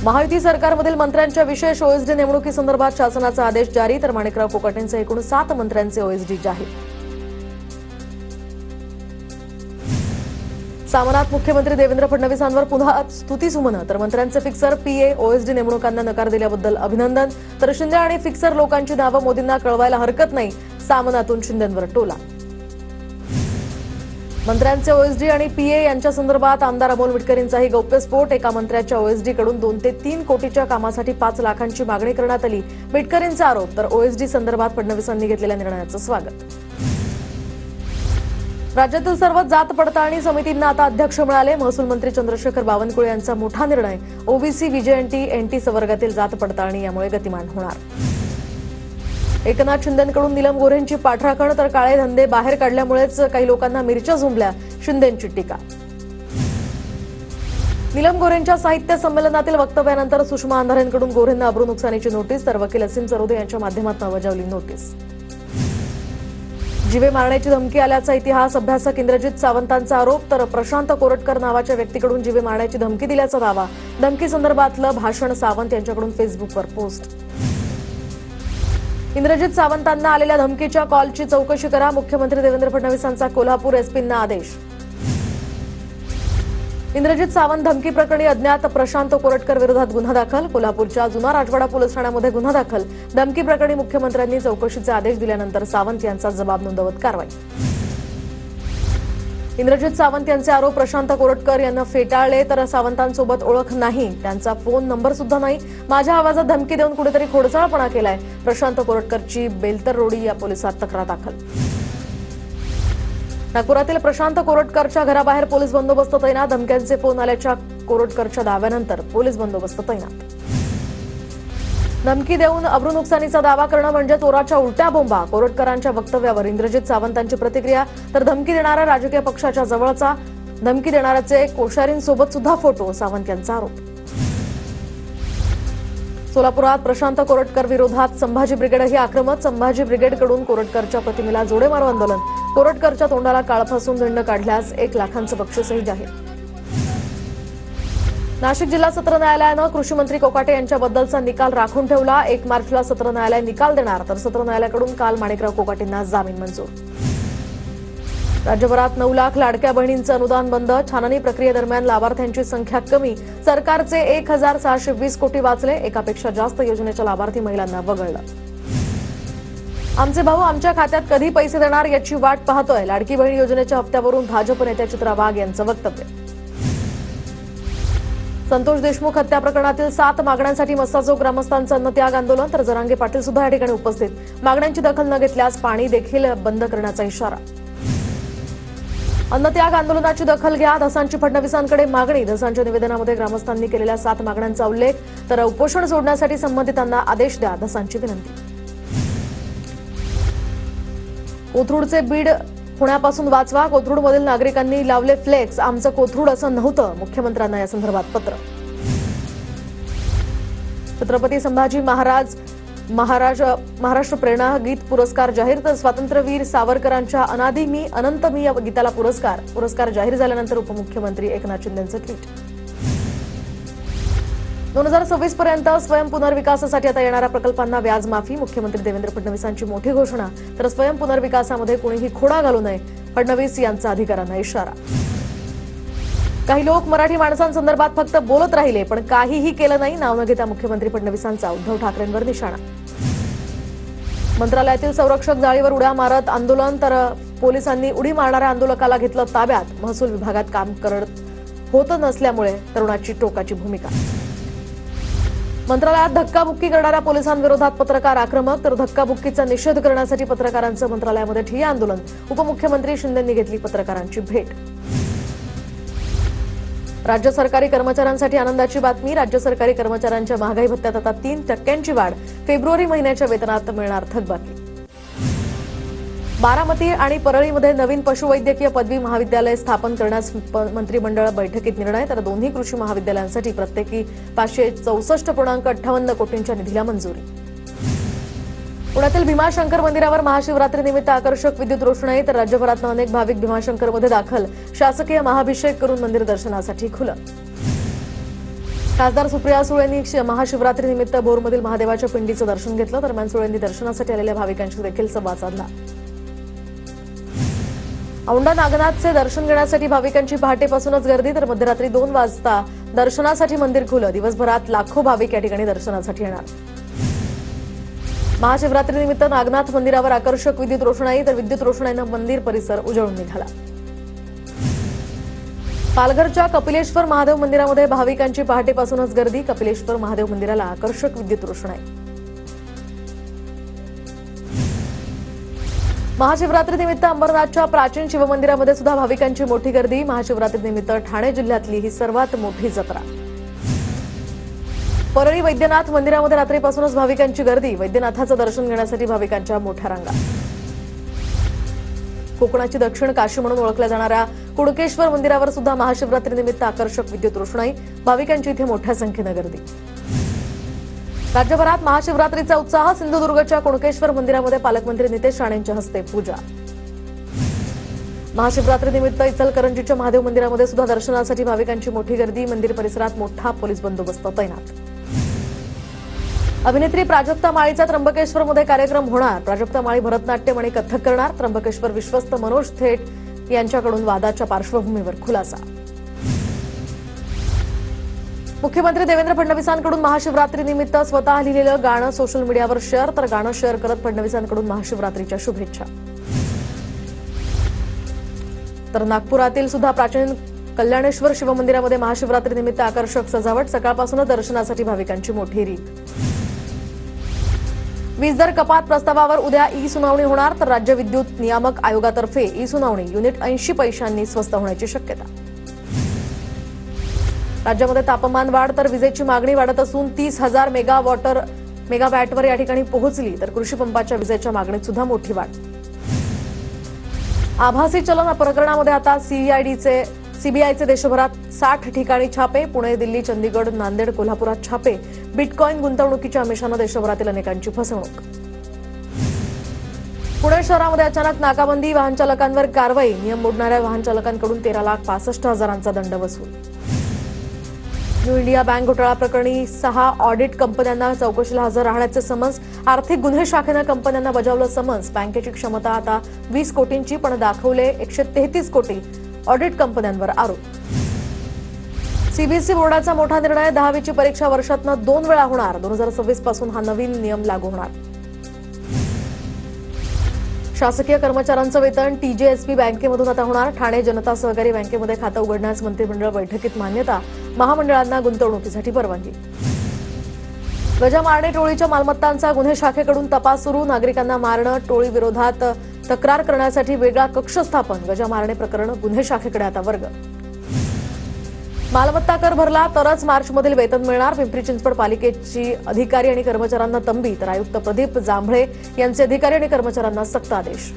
महायुती सरकारमधील मंत्र्यांच्या विशेष ओएसडी नेमणुकीसंदर्भात शासनाचा आदेश जारी, तर माणिकराव कोकाटेंचे एकूण 7 मंत्र्यांचे ओएसडी जाहीर. सामनात मुख्यमंत्री देवेंद्र फडणवीसांवर पुन्हा स्तुतीसुमनं, तर मंत्र्यांचे फिक्सर पीए ओएसडी नेमणुकांना नकार दिल्याबद्दल अभिनंदन, तर शिंदे आणि फिक्सर लोकांची नावं मोदींना कळवायला हरकत नाही, सामनातून शिंदेंवर टोला. मंत्र्यांचे ओएसडी आणि पीए यांच्या संदर्भात आमदार अमोल मिटकरींचाही गौप्यस्फोट. एका मंत्र्याच्या ओएसडीकडून 2 ते 3 कोटीच्या कामासाठी 5 लाखांची मागणी करण्यात आली, मिटकरींचा आरोप. तर ओएसडी संदर्भात फडणवीसांनी घेतलेल्या निर्णयाचं स्वागत. राज्यातील सर्व जात पडताळणी समितींना आता अध्यक्ष मिळाले. महसूल मंत्री चंद्रशेखर बावनकुळे यांचा मोठा निर्णय. ओबीसी, व्हीजेएनटी, एनटी संवर्गातील जात पडताळणी यामुळे गतिमान होणार. एकनाथ शिंदेंकडून नीलम गोऱ्हेंची पाठराखण, तर काळे धंदे बाहेर काढल्यामुळेच काही लोकांना मिरच्या झुंबल्या, शिंदेंची टीका. नीलम गोऱ्हेंच्या साहित्य संमेलनातील वक्तव्यानंतर सुषमा अंधारेंकडून गोऱ्हेंना अब्रू नुकसानीची नोटीस, तर वकील असीम सरोदे यांच्या माध्यमातून बजावली नोटीस. जीवे मारण्याची धमकी आल्याचा इतिहास अभ्यासक इंद्रजित सावंतांचा आरोप, तर प्रशांत कोरटकर नावाच्या व्यक्तीकडून जीवे मारण्याची धमकी दिल्याचा दावा. धमकी संदर्भातलं भाषण सावंत यांच्याकडून फेसबुकवर पोस्ट. इंद्रजित सावंतांना आलेल्या धमकीच्या कॉलची चौकशी करा, मुख्यमंत्री देवेंद्र फडणवीसांचा कोल्हापूर एसपींना आदेश. इंद्रजित सावंत धमकी प्रकरणी अज्ञात प्रशांत कोरटकर विरोधात गुन्हा दाखल. कोल्हापूरच्या जुना राजवाडा पोलीस ठाण्यामध्ये गुन्हा दाखल. धमकी प्रकरणी मुख्यमंत्र्यांनी चौकशीचे आदेश दिल्यानंतर सावंत यांचा जबाब नोंदवत कारवाई. इंद्रजित सावंत यांचे आरोप प्रशांत कोरटकर यांना फेटाळले, तर सावंतांसोबत ओळख नाही, त्यांचा फोन नंबर सुद्धा नाही. माझ्या आवाजात धमकी देऊन कुठेतरी खोडसाळपणा केलाय. प्रशांत कोरटकरची बेलतर रोडी या पोलिसात तक्रार दाखल. नागपुरातील प्रशांत कोरटकरच्या घराबाहेर पोलीस बंदोबस्त तैनात. धमक्यांचे फोन आल्याच्या कोरटकरच्या दाव्यानंतर पोलीस बंदोबस्त तैनात. धमकी देऊन अब्रू नुकसानीचा दावा करणं म्हणजे चोराच्या उलट्या बोंबा. कोरटकरांच्या वक्तव्यावर इंद्रजित सावंतांची प्रतिक्रिया, तर धमकी देणाऱ्या राजकीय पक्षाच्या जवळचा, धमकी देणाऱ्याचे कोश्यारींसोबत सुद्धा फोटो, सावंत यांचा आरोप. सोलापुरात प्रशांत कोरटकर विरोधात संभाजी ब्रिगेडही आक्रमक. संभाजी ब्रिगेडकडून कोरटकरच्या प्रतिमेला जोडे मारो आंदोलन. कोरटकरच्या तोंडाला काळ फासून दंड काढल्यास 1 लाखांचं बक्षीसही जाहीर. नाशिक जिल्हा सत्र न्यायालयानं कृषी मंत्री कोकाटे यांच्याबद्दलचा निकाल राखून ठेवला. 1 मार्चला सत्र न्यायालय निकाल देणार, तर सत्र न्यायालयाकडून काल माणिकराव कोकाटेंना जामीन मंजूर. राज्यभरात 9 लाख लाडक्या बहिणींचं अनुदान बंद. छाननी प्रक्रियेदरम्यान लाभार्थ्यांची संख्या कमी. सरकारचे 1620 कोटी वाचले. एकापेक्षा जास्त योजनेच्या लाभार्थी महिलांना वगळलं. आमचे भाऊ आमच्या खात्यात कधी पैसे देणार याची वाट पाहतोय. लाडकी बहीण योजनेच्या हप्त्यावरून भाजप नेत्या चित्रा वाघ यांचं वक्तव्य. संतोष देशमुख हत्या प्रकरणातील 7 मागण्यांसाठी मस्साजोग ग्रामस्थांचं अन्नत्याग आंदोलन, तर जरांगे पाटील सुद्धा या ठिकाणी उपस्थित. मागण्यांची दखल न घेतल्यास पाणी देखील बंद करण्याचा इशारा. अन्नत्याग आंदोलनाची दखल घ्या, धसांची फडणवीसांकडे मागणी. धसांच्या निवेदनामध्ये ग्रामस्थांनी केलेल्या 7 मागण्यांचा उल्लेख, तर उपोषण सोडण्यासाठी संबंधितांना आदेश द्या, धसांची विनंती. कोथरूडचे बीड पुण्यापासून वाचवा. कोथरूडमधील नागरिकांनी लावले फ्लेक्स, आमचं कोथरूड असं नव्हतं. मुख्यमंत्र्यांना या संदर्भात पत्र. छत्रपती संभाजी महाराष्ट्र प्रेरणा गीत पुरस्कार जाहीर, तर स्वातंत्र्यवीर सावरकरांच्या अनादी मी अनंत मी या गीताला पुरस्कार जाहीर झाल्यानंतर उपमुख्यमंत्री एकनाथ शिंदेंचं ट्विट. 2026 पर्यंत स्वयं पुनर्विकासासाठी आता येणाऱ्या प्रकल्पांना व्याज माफी. मुख्यमंत्री देवेंद्र फडणवीसांची मोठी घोषणा, तर स्वयं पुनर्विकासामध्ये कुणीही खोडा घालू नये, फडणवीस यांचा अधिकाऱ्यांना इशारा. काही लोक मराठी माणसांसंदर्भात फक्त बोलत राहिले पण काहीही केलं नाही. नाव न घेता मुख्यमंत्री फडणवीसांचा उद्धव ठाकरेंवर निशाणा. मंत्रालयातील संरक्षक जाळीवर उड्या मारत आंदोलन, तर पोलिसांनी उडी मारणाऱ्या आंदोलकाला घेतलं ताब्यात. महसूल विभागात काम करत होत नसल्यामुळे तरुणाची टोकाची भूमिका. मंत्रालयात धक्काबुक्की करणाऱ्या पोलिसांविरोधात पत्रकार आक्रमक, तर धक्काबुक्कीचा निषेध करण्यासाठी पत्रकारांचं मंत्रालयामध्ये ठिय्या आंदोलन. उपमुख्यमंत्री शिंदेंनी घेतली पत्रकारांची भेट. राज्य सरकारी कर्मचाऱ्यांसाठी आनंदाची बातमी. राज्य सरकारी कर्मचाऱ्यांच्या महागाई भत्त्यात आता 3% वाढ. फेब्रुवारी महिन्याच्या वेतनात मिळणार थकबाकी. बारामती आणि परळीमध्ये नवीन पशुवैद्यकीय पदवी महाविद्यालय स्थापन करण्यास मंत्रिमंडळ बैठकीत निर्णय, तर दोन्ही कृषी महाविद्यालयांसाठी प्रत्येकी 564.58 कोटींच्या निधीला मंजुरी. पुण्यातील भीमाशंकर मंदिरावर महाशिवरात्रीनिमित्त आकर्षक विद्युत रोषणाई, तर राज्यभरातून अनेक भाविक भीमाशंकरमध्ये दाखल. शासकीय महाभिषेक करून मंदिर दर्शनासाठी खुलं. खासदार सुप्रिया सुळे यांनी महाशिवरात्रीनिमित्त भोरमधील महादेवाच्या पिंडीचं दर्शन घेतलं. दरम्यान सुळे यांनी दर्शनासाठी आलेल्या भाविकांशी देखील संवाद साधला. औंढा नागनाथचे दर्शन घेण्यासाठी भाविकांची पहाटेपासूनच गर्दी, तर मध्यरात्री 2 वाजता दर्शनासाठी मंदिर खुलं. दिवसभरात लाखो भाविक या ठिकाणी दर्शनासाठी येणार. महाशिवरात्रीनिमित्त नागनाथ मंदिरावर आकर्षक विद्युत रोषणाई, तर विद्युत रोषणाईनं मंदिर परिसर उजळून निघाला. पालघरच्या कपिलेश्वर महादेव मंदिरामध्ये भाविकांची पहाटेपासूनच गर्दी. कपिलेश्वर महादेव मंदिराला आकर्षक विद्युत रोषणाई. महाशिवरात्रीनिमित्त अंबरनाथच्या प्राचीन शिवमंदिरामध्ये सुद्धा भाविकांची मोठी गर्दी. महाशिवरात्रीनिमित्त ठाणे जिल्ह्यातली ही सर्वात मोठी जत्रा. परळी वैद्यनाथ मंदिरामध्ये रात्रीपासूनच भाविकांची गर्दी. वैद्यनाथाचं दर्शन घेण्यासाठी भाविकांच्या मोठ्या रांगा. कोकणाची दक्षिण काशी म्हणून ओळखल्या जाणाऱ्या कुणकेश्वर मंदिरावर सुद्धा महाशिवरात्रीनिमित्त आकर्षक विद्युत रोषणाई. भाविकांची इथे मोठ्या संख्येनं गर्दी. राज्यभरात महाशिवरात्रीचा उत्साह. सिंधुदुर्गच्या कुणकेश्वर मंदिरामध्ये पालकमंत्री नितेश राणेंच्या हस्ते पूजा. महाशिवरात्रीनिमित्त इचलकरंजीच्या महादेव मंदिरामध्ये सुद्धा दर्शनासाठी भाविकांची मोठी गर्दी. मंदिर परिसरात मोठा पोलीस बंदोबस्त तैनात. अभिनेत्री प्राजक्ता माळीचा त्र्यंबकेश्वरमध्ये कार्यक्रम होणार. प्राजक्ता माळी भरतनाट्यम आणि कथ्थक करणार. त्र्यंबकेश्वर विश्वस्त मनोज थेट यांच्याकडून वादाच्या पार्श्वभूमीवर खुलासा. मुख्यमंत्री देवेंद्र फडणवीसांकडून महाशिवरात्रीनिमित्त स्वतः लिहिलेलं गाणं सोशल मीडियावर शेअर, तर गाणं शेअर करत फडणवीसांकडून महाशिवरात्रीच्या शुभेच्छा. तर नागपुरातील सुद्धा प्राचीन कल्याणेश्वर शिवमंदिरामध्ये महाशिवरात्रीनिमित्त आकर्षक सजावट. सकाळपासूनच दर्शनासाठी भाविकांची मोठी रीत. वीज दर कपात प्रस्तावावर उद्या ई-सुनावणी होणार, तर राज्य विद्युत नियामक आयोगातर्फे ई-सुनावणी युनिट 80 पैशांनी स्वस्त होण्याची शक्यता. राज्यामध्ये तापमान वाढ, तर विजेची मागणी वाढत असून 30,000 मेगावॅटवर या ठिकाणी पोहोचली, तर कृषी पंपाच्या विजेच्या मागणीत सुद्धा मोठी वाढ. आभासी चलन प्रकरणामध्ये आता सीबीआयचे देशभरात 60 ठिकाणी छापे. पुणे, दिल्ली, चंदीगड, नांदेड, कोल्हापुरात छापे. बिटकॉइन गुंतवणुकीच्या आमिषानं देशभरातील अनेकांची फसवणूक. पुणे शहरामध्ये अचानक नाकाबंदी, वाहन चालकांवर कारवाई. नियम मोडणाऱ्या वाहन चालकांकडून 13,65,000चा दंड वसूल. न्यू इंडिया बँक घोटाळा प्रकरणी 6 ऑडिट कंपन्यांना चौकशीला हजर राहण्याचे समन्स. आर्थिक गुन्हे शाखेनं कंपन्यांना बजावलं समन्स. बँकेची क्षमता आता 20 कोटींची, पण दाखवले 133 कोटी. ऑडिट कंपन्यांवर आरोप. सीबीएसई बोर्डाचा मोठा निर्णय. 10वीची परीक्षा वर्षातनं 2 वेळा होणार. 2026 पासून हा नवीन नियम लागू होणार. शासकीय कर्मचाऱ्यांचं वेतन टीजेएसपी बँकेमधून आता होणार. ठाणे जनता सहकारी बँकेमध्ये खातं उघडण्यास मंत्रिमंडळ बैठकीत मान्यता. महामंडळांना गुंतवणुकीसाठी परवानगी. गजा मारणे टोळीच्या मालमत्तांचा गुन्हे शाखेकडून तपास सुरू. नागरिकांना मारणं, टोळी विरोधात तक्रार करण्यासाठी वेगळा कक्ष स्थापन. गजा मारणे प्रकरण गुन्हे शाखेकडे आता वर्ग. मालमत्ता कर भरला तरच मार्चमधील वेतन मिळणार. पिंपरी चिंचवड पालिकेची अधिकारी आणि कर्मचाऱ्यांना तंबी, तर आयुक्त प्रदीप जांभळे यांचे अधिकारी आणि कर्मचाऱ्यांना सक्त आदेश.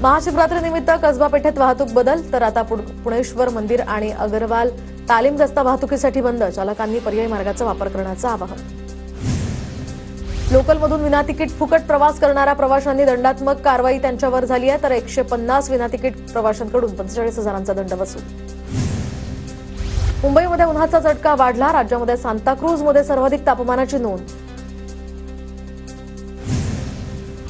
महाशिवरात्रीनिमित्त कसबा पेठेत वाहतूक बदल, तर आता पुणेश्वर मंदिर आणि अग्रवाल तालीम रस्ता वाहतुकीसाठी बंद. चालकांनी पर्यायी मार्गाचा वापर करण्याचं आवाहन. लोकलमधून विनातिकीट फुकट प्रवास करणाऱ्या प्रवाशांनी दंडात्मक कारवाई त्यांच्यावर झाली आहे, तर 150 विनातिकीट प्रवाशांकडून 45,000चा दंड वसूल. मुंबईमध्ये उन्हाचा चटका वाढला. राज्यामध्ये सांताक्रूजमध्ये सर्वाधिक तापमानाची नोंद.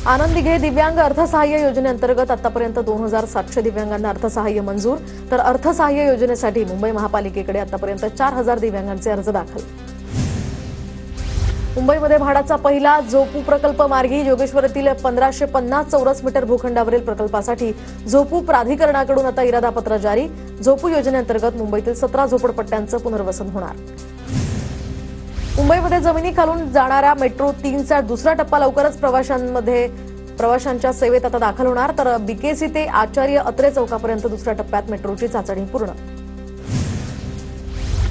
आनंद दिघे दिव्यांग अर्थसहाय्य योजनेअंतर्गत आतापर्यंत 2,700 दिव्यांगांना अर्थसहाय्य मंजूर, तर अर्थसहाय्य योजनेसाठी मुंबई महापालिकेकडे आतापर्यंत 4,000 दिव्यांगांचे अर्ज दाखल. मुंबईमध्ये म्हाडाचा पहिला झोपू प्रकल्प मार्गी. योगेश्वरीतील 1,550 चौरस मीटर भूखंडावरील प्रकल्पासाठी झोपू प्राधिकरणाकडून आता इरादापत्र जारी. झोपू योजनेअंतर्गत मुंबईतील 17 झोपडपट्ट्यांचं पुनर्वसन होणार. मुंबईमध्ये जमिनी खालून जाणाऱ्या मेट्रो 3चा दुसरा टप्पा लवकरच प्रवाशांच्या सेवेत आता दाखल होणार, तर बीकेसी ते आचार्य अत्रे चौकापर्यंत दुसऱ्या टप्प्यात मेट्रोची चाचणी पूर्ण.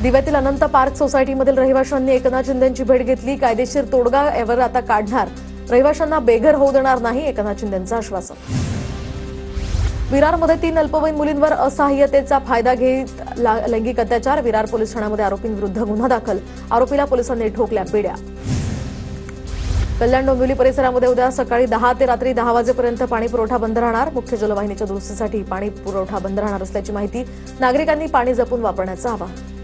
दिव्यातील अनंत पार्क सोसायटीमधील रहिवाशांनी एकनाथ शिंदेंची भेट घेतली. कायदेशीर तोडगा यावर आता काढणार. रहिवाशांना बेघर होऊ देणार नाही, एकनाथ शिंदेंचं आश्वासन. विरारमध्ये 3 अल्पवयीन मुलींवर असहाय्यतेचा फायदा घेत लैंगिक अत्याचार. विरार पोलीस ठाण्यामध्ये आरोपींविरुद्ध गुन्हा दाखल. आरोपीला पोलिसांनी ठोकल्या बेड्या. कल्याण डोंबिवली परिसरामध्ये उद्या सकाळी 10 ते रात्री 10 वाजेपर्यंत पाणी पुरवठा बंद राहणार. मुख्य जलवाहिनीच्या दुरुस्तीसाठी पाणी पुरवठा बंद राहणार असल्याची माहिती. नागरिकांनी पाणी जपून वापरण्याचं आवाहन.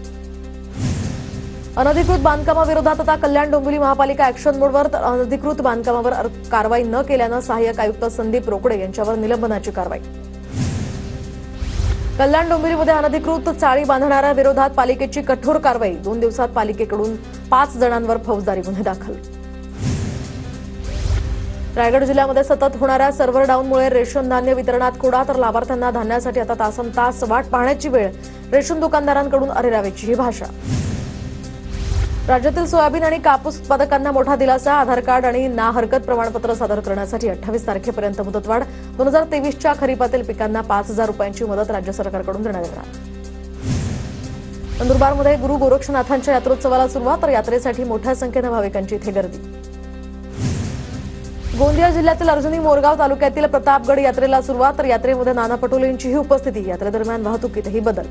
अनधिकृत बांधकामाविरोधात आता कल्याण डोंबिवली महापालिका ऍक्शन मोडवर, तर अनधिकृत बांधकामावर कारवाई न केल्यानं सहाय्यक आयुक्त संदीप रोकडे यांच्यावर निलंबनाची कारवाई. कल्याण डोंबिवलीमध्ये अनधिकृत चाळी बांधणाऱ्या विरोधात पालिकेची कठोर कारवाई. 2 दिवसात पालिकेकडून 5 जणांवर फौजदारी गुन्हे दाखल. रायगड जिल्ह्यामध्ये सतत होणाऱ्या सर्व्हर डाऊनमुळे रेशन धान्य वितरणात खोडा, तर लाभार्थ्यांना धान्यासाठी आता तासनतास वाट पाहण्याची वेळ. रेशन दुकानदारांकडून अरेरावीची ही भाषा. राज्यातील सोयाबीन आणि कापूस उत्पादकांना मोठा दिलासा. आधार कार्ड आणि ना हरकत प्रमाणपत्र सादर करण्यासाठी 28 तारखेपर्यंत मुदतवाढ. 2023च्या खरीपातील पिकांना 5,000 रुपयांची मदत राज्य सरकारकडून देण्यात येणार. नंदुरबारमध्ये गुरु गोरक्षनाथांच्या यात्रोत्सवाला सुरुवात, तर यात्रेसाठी मोठ्या संख्येनं भाविकांची इथे गर्दी. गोंदिया जिल्ह्यातील अर्जुनी मोरगाव तालुक्यातील प्रतापगड यात्रेला सुरुवात, तर यात्रेमध्ये नाना पटोलेंचीही उपस्थिती. यात्रेदरम्यान वाहतुकीतही बदल.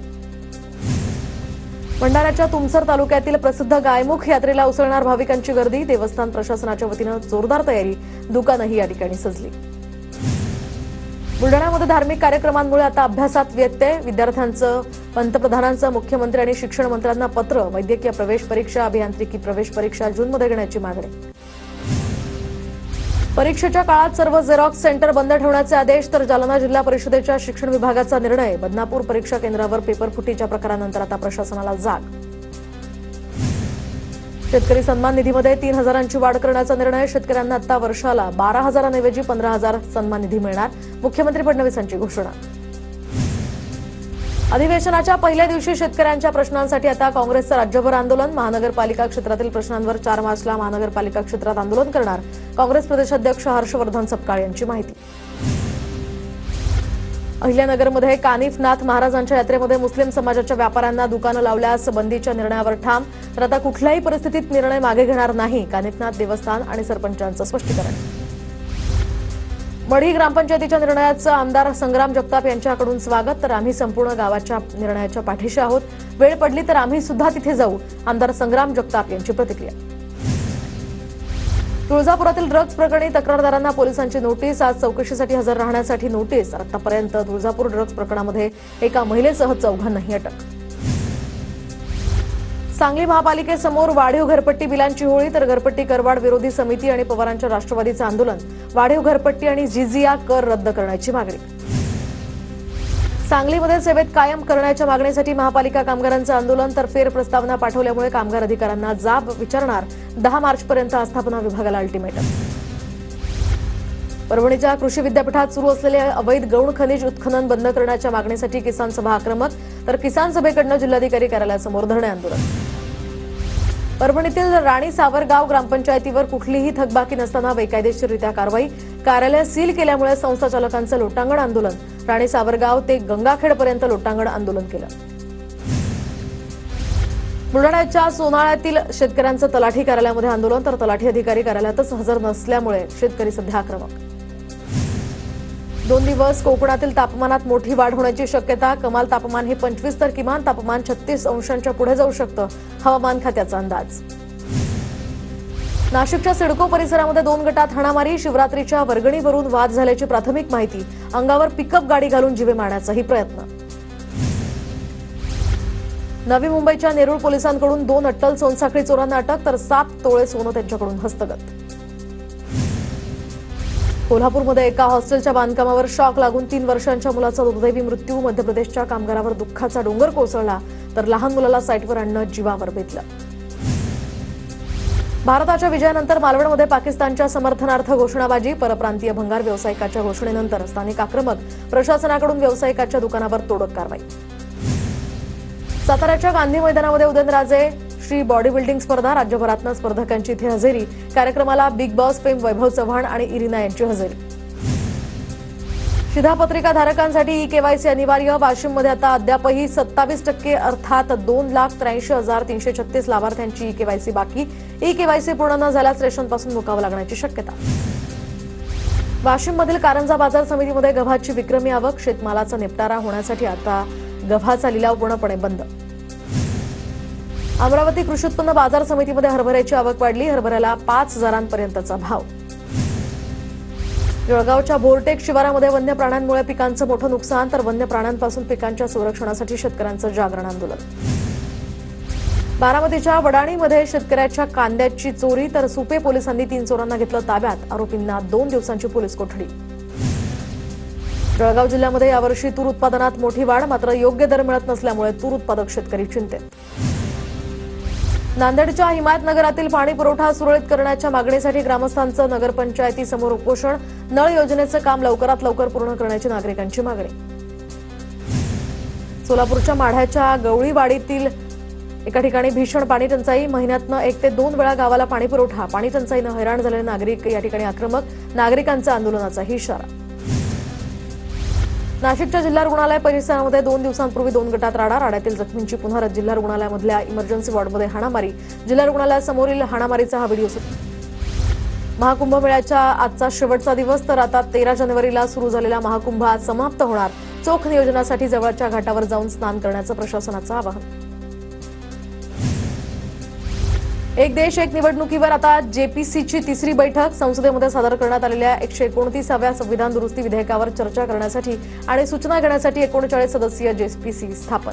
भंडाऱ्याच्या तुमसर तालुक्यातील प्रसिद्ध गायमुख यात्रेला उसळणार भाविकांची गर्दी. देवस्थान प्रशासनाच्या वतीनं जोरदार तयारी. दुकानंही या ठिकाणी सजली. बुलढाण्यामध्ये धार्मिक कार्यक्रमांमुळे आता अभ्यासात व्यत्यय. विद्यार्थ्यांचं पंतप्रधानांचं मुख्यमंत्री आणि शिक्षण मंत्र्यांना पत्र. वैद्यकीय प्रवेश परीक्षा, अभियांत्रिकी प्रवेश परीक्षा जूनमध्ये घेण्याची मागणी. परीक्षेच्या काळात सर्व झेरॉक्स सेंटर बंद ठेवण्याचे आदेश, तर जालना जिल्हा परिषदेच्या शिक्षण विभागाचा निर्णय. बदनापूर परीक्षा केंद्रावर पेपर फुटीच्या प्रकारानंतर आता प्रशासनाला जाग. शेतकरी सन्मान निधीमध्ये 3,000ची वाढ करण्याचा निर्णय. शेतकऱ्यांना आता वर्षाला 12,000ऐवजी 15,000 सन्मान निधी मिळणार. मुख्यमंत्री फडणवीसांची घोषणा. अधिवेशनाच्या पहिल्या दिवशी शेतकऱ्यांच्या प्रश्नांसाठी आता काँग्रेसचं राज्यभर आंदोलन. महानगरपालिका क्षेत्रातील प्रश्नांवर 4 मार्चला महानगरपालिका क्षेत्रात आंदोलन करणार. काँग्रेस प्रदेशाध्यक्ष हर्षवर्धन सपकाळ यांची माहिती. अहिल्यानगरमध्ये कानिफनाथ महाराजांच्या यात्रेमध्ये मुस्लिम समाजाच्या व्यापाऱ्यांना दुकानं लावल्यास बंदीच्या निर्णयावर ठाम, तर आता कुठल्याही परिस्थितीत निर्णय मागे घेणार नाही. कानिफनाथ देवस्थान आणि सरपंचांचं स्पष्टीकरण. मढी ग्रामपंचायतीच्या निर्णयाचं आमदार संग्राम जगताप यांच्याकडून स्वागत, तर आम्ही संपूर्ण गावाच्या निर्णयाच्या पाठीशी आहोत. वेळ पडली तर आम्ही सुद्धा तिथे जाऊ. आमदार संग्राम जगताप यांची प्रतिक्रिया. तुळजापुरातील ड्रग्ज प्रकरणी तक्रारदारांना पोलिसांची नोटीस. आज चौकशीसाठी हजर राहण्यासाठी नोटीस. आतापर्यंत तुळजापूर ड्रग्ज प्रकरणामध्ये एका महिलेसह 4घांनाही अटक. सांगली महापालिकेसमोर वाढीव घरपट्टी बिलांची होळी, तर घरपट्टी करवाढ विरोधी समिती आणि पवारांच्या राष्ट्रवादीचं आंदोलन. वाढीव घरपट्टी आणि जिझिया कर रद्द करण्याची मागणी. सांगलीमध्ये सेवेत कायम करण्याच्या मागणीसाठी महापालिका कामगारांचं आंदोलन, तर फेर प्रस्तावना पाठवल्यामुळे कामगार अधिकाऱ्यांना जाब विचारणार. 10 मार्चपर्यंत आस्थापना विभागाला अल्टिमेटम. परभणीच्या कृषी विद्यापीठात सुरू असलेले अवैध गौण खनिज उत्खनन बंद करण्याच्या मागणीसाठी किसान सभा आक्रमक, तर किसान सभेकडनं जिल्हाधिकारी कार्यालयासमोर धरणे आंदोलन. परभणीतील राणी सावरगाव ग्रामपंचायतीवर कुठलीही थकबाकी नसताना बेकायदेशीररित्या कारवाई. कार्यालय सील केल्यामुळे संस्था चालकांचं लोटांगण आंदोलन. राणी सावरगाव ते गंगाखेडपर्यंत लोटांगण आंदोलन केलं. बुलढाण्याच्या सोनाळ्यातील शेतकऱ्यांचं तलाठी कार्यालयामध्ये आंदोलन, तर तलाठी अधिकारी कार्यालयातच हजर नसल्यामुळे शेतकरी सध्या आक्रमक. 2 दिवस कोकणातील तापमानात मोठी वाढ होण्याची शक्यता. कमाल तापमान हे 25 तर किमान तापमान 36 अंशांच्या पुढे जाऊ शकतं. हवामान खात्याचा अंदाज. नाशिकच्या सिडको परिसरामध्ये 2 गटात हाणामारी. शिवरात्रीच्या वर्गणीवरून वाद झाल्याची प्राथमिक माहिती. अंगावर पिकअप गाडी घालून जीवे मारण्याचाही प्रयत्न. नवी मुंबईच्या नेरूळ पोलिसांकडून 2 अट्टल सोनसाखळी चोरांना अटक, तर 7 तोळे सोनं त्यांच्याकडून हस्तगत. कोल्हापूरमध्ये एका हॉस्टेलच्या बांधकामावर शॉक लागून 3 वर्षांच्या मुलाचा दुर्दैवी मृत्यू. मध्य प्रदेशच्या कामगारावर दुःखाचा डोंगर कोसळला, तर लहान मुलाला साईटवर आणणं जीवावर बेतलं. भारताच्या विजयानंतर मालवणमध्ये पाकिस्तानच्या समर्थनार्थ घोषणाबाजी. परप्रांतीय भंगार व्यावसायिकाच्या घोषणेनंतर स्थानिक आक्रमक. प्रशासनाकडून व्यावसायिकाच्या दुकानावर तोडक कारवाई. साताऱ्याच्या गांधी मैदानामध्ये उदयनराजे श्री बॉडी बिल्डिंग स्पर्धा. राज्यभरातनं स्पर्धकांची इथे हजेरी. कार्यक्रमाला बिग बॉस फेम वैभव चव्हाण आणि इरिना यांची हजेरी. शिधापत्रिका धारकांसाठी ई-केवायसी अनिवार्य. वाशिममध्ये आता अद्यापही 27% अर्थात 2,83,336 लाभार्थ्यांची ई-केवायसी बाकी. ई-केवायसी पूर्ण न झाल्यास रेशनपासून मुकावं लागण्याची शक्यता. वाशिममधील कारंजा बाजार समितीमध्ये गव्हाची विक्रमी आवक. शेतमालाचा निपटारा होण्यासाठी आता गव्हाचा लिलाव पूर्णपणे बंद. अमरावती कृषी उत्पन्न बाजार समितीमध्ये हरभऱ्याची आवक वाढली. हरभऱ्याला 5,000पर्यंतचा भाव. जळगावच्या भोरटेक शिवारामध्ये वन्य प्राण्यांमुळे पिकांचं मोठं नुकसान, तर वन्य प्राण्यांपासून पिकांच्या संरक्षणासाठी शेतकऱ्यांचं जागरण आंदोलन. बारामतीच्या वडाणीमध्ये शेतकऱ्याच्या कांद्याची चोरी, तर सुपे पोलिसांनी 3 चोरांना घेतलं ताब्यात. आरोपींना 2 दिवसांची पोलीस कोठडी. जळगाव जिल्ह्यामध्ये यावर्षी तूर उत्पादनात मोठी वाढ, मात्र योग्य दर मिळत नसल्यामुळे तूर उत्पादक शेतकरी चिंतेत. नांदेडच्या हिमायतनगरातील पाणी पुरवठा सुरळीत करण्याच्या मागणीसाठी ग्रामस्थांचं नगरपंचायतीसमोर उपोषण. नळ योजनेचं काम लवकरात लवकर पूर्ण करण्याची नागरिकांची मागणी. सोलापूरच्या माढ्याच्या गवळीवाडीतील एका ठिकाणी भीषण पाणी टंचाई. महिन्यातनं 1 ते 2 वेळा गावाला पाणी पुरवठा. पाणी टंचाईनं हैराण झालेले नागरिक या ठिकाणी आक्रमक. नागरिकांचा आंदोलनाचाही इशारा. नाशिकच्या जिल्हा रुग्णालय परिसरामध्ये 2 दिवसांपूर्वी 2 गटात राड्यातील जखमींची पुन्हा जिल्हा रुग्णालयामधल्या इमर्जन्सी वॉर्डमध्ये हाणामारी. जिल्हा रुग्णालयासमोरील हाणामारीचा हा व्हिडिओ. महाकुंभमेळ्याच्या आजचा शेवटचा दिवस, तर आता 13 जानेवारीला सुरू झालेला महाकुंभ आज समाप्त होणार. चोख नियोजनासाठी जवळच्या घाटावर जाऊन स्नान करण्याचं प्रशासनाचं आवाहन. एक देश एक निवडणुकीवर आता जेपीसीची 3री बैठक. संसदेमध्ये सादर करण्यात आलेल्या 129व्या संविधान दुरुस्ती विधेयकावर चर्चा करण्यासाठी आणि सूचना घेण्यासाठी 39 सदस्यीय जेपीसी स्थापन.